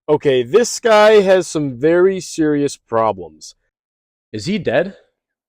Okay, this guy has some very serious problems. Is he dead?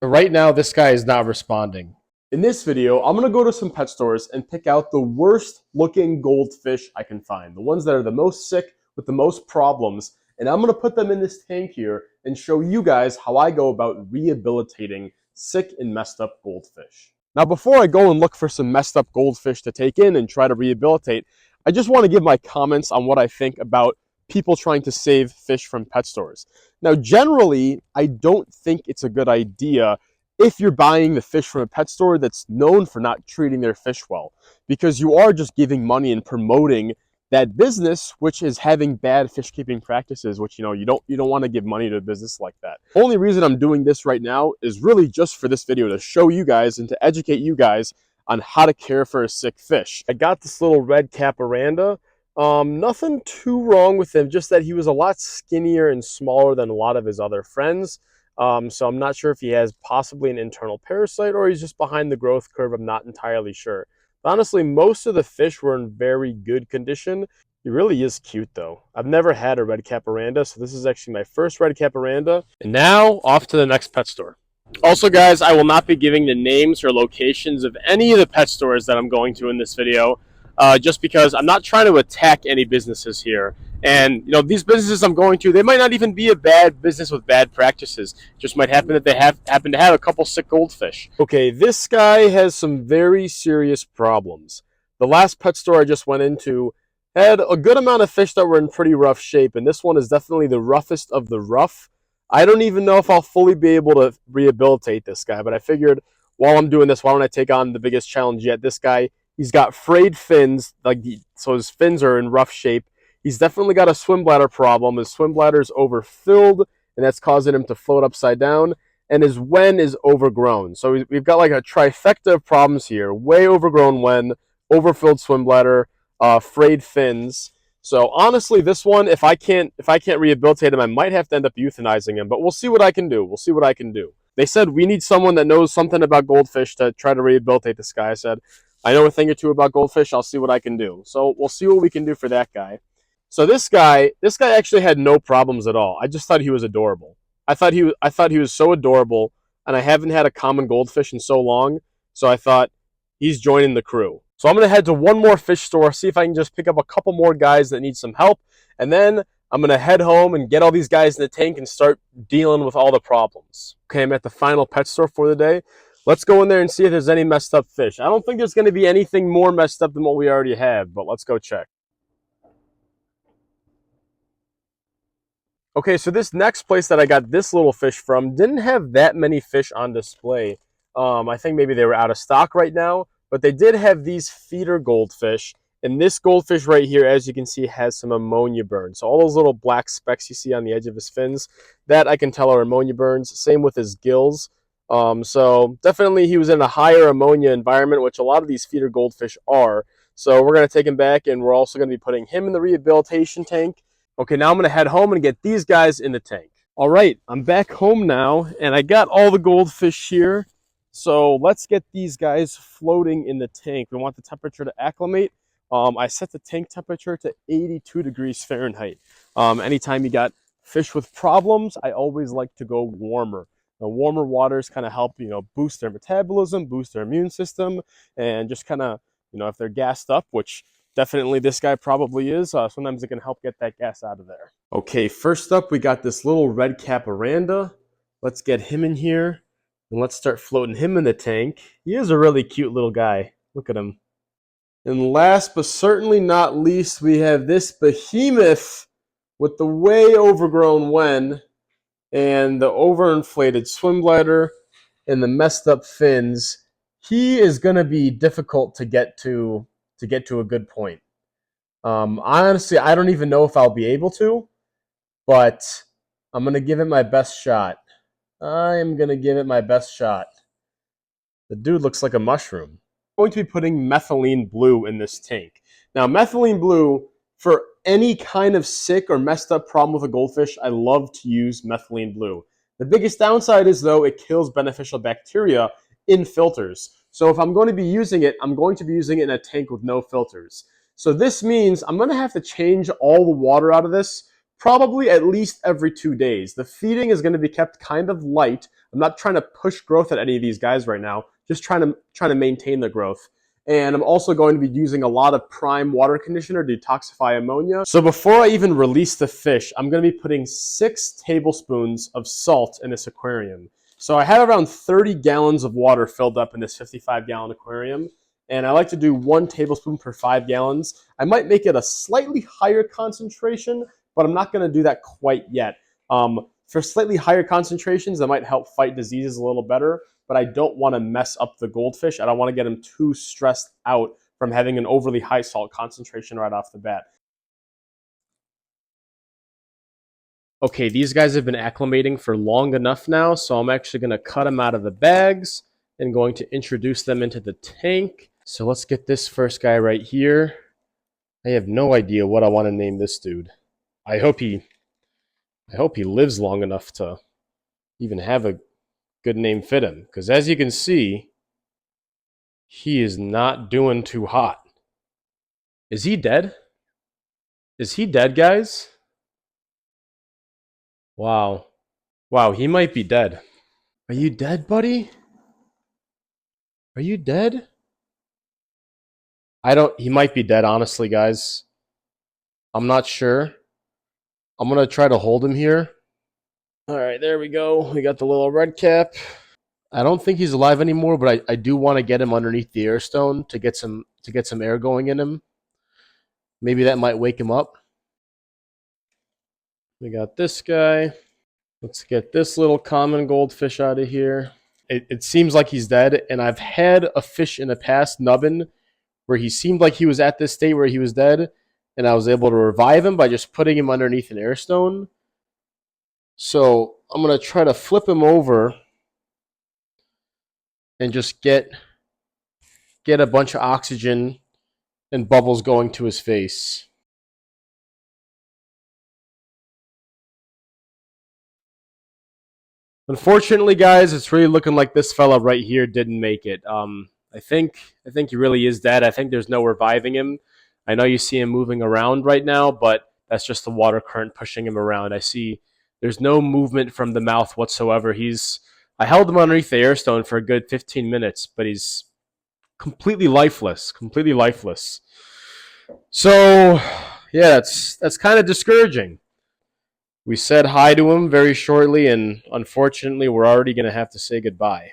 Right now, this guy is not responding. In this video, I'm going to go to some pet stores and pick out the worst looking goldfish I can find. The ones that are the most sick with the most problems. And I'm going to put them in this tank here and show you guys how I go about rehabilitating sick and messed up goldfish. Now, before I go and look for some messed up goldfish to take in and try to rehabilitate, I just want to give my comments on what I think about people trying to save fish from pet stores. Now, generally, I don't think it's a good idea if you're buying the fish from a pet store that's known for not treating their fish well, because you are just giving money and promoting that business, which is having bad fish keeping practices, which you don't want to give money to a business like that. The only reason I'm doing this right now is really just for this video to show you guys and to educate you guys on how to care for a sick fish. I got this little red caparanda. Nothing too wrong with him, just that he was a lot skinnier and smaller than a lot of his other friends. So I'm not sure if he has possibly an internal parasite or he's just behind the growth curve. I'm not entirely sure. But honestly, most of the fish were in very good condition. He really is cute though. I've never had a red caparanda, so this is actually my first red caparanda. And now off to the next pet store. Also guys, I will not be giving the names or locations of any of the pet stores that I'm going to in this video, just because I'm not trying to attack any businesses here. And these businesses I'm going to, they might not even be a bad business with bad practices. It just might happen that they happen to have a couple sick goldfish. Okay, this guy has some very serious problems. The last pet store I just went into had a good amount of fish that were in pretty rough shape, and this one is definitely the roughest of the rough. I don't even know if I'll fully be able to rehabilitate this guy, but I figured while I'm doing this, why don't I take on the biggest challenge yet? This guy, he's got frayed fins, so his fins are in rough shape. He's definitely got a swim bladder problem. His swim bladder is overfilled, and that's causing him to float upside down. And his wen is overgrown. So we've got like a trifecta of problems here. Way overgrown wen, overfilled swim bladder, frayed fins. So honestly, this one, if I can't rehabilitate him, I might have to end up euthanizing him. But we'll see what I can do. We'll see what I can do. They said we need someone that knows something about goldfish to try to rehabilitate this guy. I said, I know a thing or two about goldfish. I'll see what I can do. So we'll see what we can do for that guy. So this guy actually had no problems at all. I just thought he was adorable. I thought he was so adorable, and I haven't had a common goldfish in so long. So I thought he's joining the crew. So I'm going to head to one more fish store, see if I can just pick up a couple more guys that need some help. And then I'm going to head home and get all these guys in the tank and start dealing with all the problems. Okay, I'm at the final pet store for the day. Let's go in there and see if there's any messed up fish. I don't think there's going to be anything more messed up than what we already have, but let's go check. Okay, so this next place that I got this little fish from didn't have that many fish on display. I think maybe they were out of stock right now. But they did have these feeder goldfish, and this goldfish right here, as you can see, has some ammonia burns. So all those little black specks you see on the edge of his fins, that I can tell are ammonia burns. Same with his gills. So definitely he was in a higher ammonia environment, which a lot of these feeder goldfish are. So we're going to take him back, and we're also going to be putting him in the rehabilitation tank. Okay, now I'm going to head home and get these guys in the tank. All right, I'm back home now, and I got all the goldfish here. So let's get these guys floating in the tank. We want the temperature to acclimate. I set the tank temperature to 82 degrees Fahrenheit. Anytime you got fish with problems, I always like to go warmer. The warmer waters kind of help, boost their metabolism, boost their immune system, and just kind of, if they're gassed up, which definitely this guy probably is, sometimes it can help get that gas out of there. Okay, first up, we got this little red caparanda. Let's get him in here. And let's start floating him in the tank. He is a really cute little guy. Look at him. And last but certainly not least, we have this behemoth with the way overgrown wen and the overinflated swim bladder and the messed up fins. He is going to be difficult to get to a good point. Honestly, I don't even know if I'll be able to, but I'm going to give it my best shot. I am going to give it my best shot. The dude looks like a mushroom. I'm going to be putting methylene blue in this tank. Now, methylene blue, for any kind of sick or messed up problem with a goldfish, I love to use methylene blue. The biggest downside is, though, it kills beneficial bacteria in filters. So if I'm going to be using it, I'm going to be using it in a tank with no filters. So this means I'm going to have to change all the water out of this probably at least every 2 days. The feeding is going to be kept kind of light. I'm not trying to push growth at any of these guys right now, just trying to maintain the growth. And I'm also going to be using a lot of prime water conditioner to detoxify ammonia. So before I even release the fish, I'm going to be putting 6 tablespoons of salt in this aquarium. So I have around 30 gallons of water filled up in this 55-gallon aquarium, and I like to do 1 tablespoon per 5 gallons. I might make it a slightly higher concentration, but I'm not going to do that quite yet. For slightly higher concentrations, that might help fight diseases a little better, but I don't want to mess up the goldfish. I don't want to get them too stressed out from having an overly high salt concentration right off the bat. Okay, these guys have been acclimating for long enough now, so I'm actually going to cut them out of the bags and going to introduce them into the tank. So let's get this first guy right here. I have no idea what I want to name this dude. I hope he lives long enough to even have a good name fit him, because as you can see, he is not doing too hot. Is he dead? Is he dead, guys? Wow. Wow, he might be dead. Are you dead, buddy? Are you dead? He might be dead, honestly, guys. I'm not sure. I'm going to try to hold him here. All right, there we go. We got the little red cap. I don't think he's alive anymore, but I do want to get him underneath the air stone to get some air going in him. Maybe that might wake him up. We got this guy. Let's get this little common goldfish out of here. It seems like he's dead, and I've had a fish in the past, nubbin, where he seemed like he was at this state where he was dead, and I was able to revive him by just putting him underneath an air stone. So I'm going to try to flip him over and just get a bunch of oxygen and bubbles going to his face. Unfortunately, guys, it's really looking like this fella right here didn't make it. I think he really is dead. I think there's no reviving him. I know you see him moving around right now, but that's just the water current pushing him around. I see there's no movement from the mouth whatsoever. I held him underneath the air stone for a good 15 minutes, but he's completely lifeless. Completely lifeless. So, yeah, that's kind of discouraging. We said hi to him very shortly, and unfortunately, we're already going to have to say goodbye.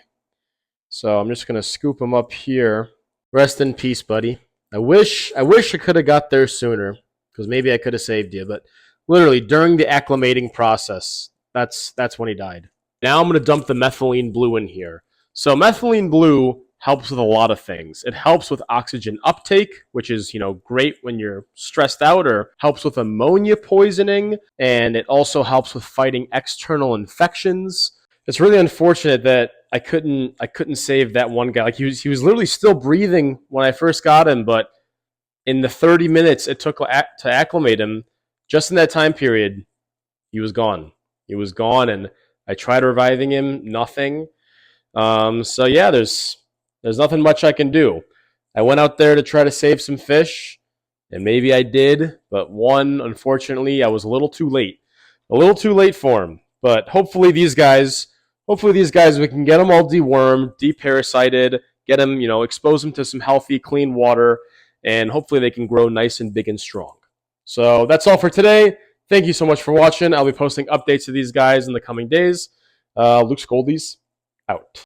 So I'm just going to scoop him up here. Rest in peace, buddy. I wish I could have got there sooner, because maybe I could have saved you. But literally, during the acclimating process, that's when he died. Now I'm going to dump the methylene blue in here. So methylene blue helps with a lot of things. It helps with oxygen uptake, which is, great when you're stressed out, or helps with ammonia poisoning, and it also helps with fighting external infections. It's really unfortunate that I couldn't save that one guy. Like he was literally still breathing when I first got him, but in the 30 minutes it took to acclimate him, just in that time period, he was gone. He was gone, and I tried reviving him, nothing. So yeah, there's nothing much I can do. I went out there to try to save some fish, and maybe I did, but unfortunately, I was a little too late. A little too late for him. But hopefully these guys, we can get them all dewormed, deparasited, get them, expose them to some healthy, clean water, and hopefully they can grow nice and big and strong. So that's all for today. Thank you so much for watching. I'll be posting updates to these guys in the coming days. Luke's Goldies, out.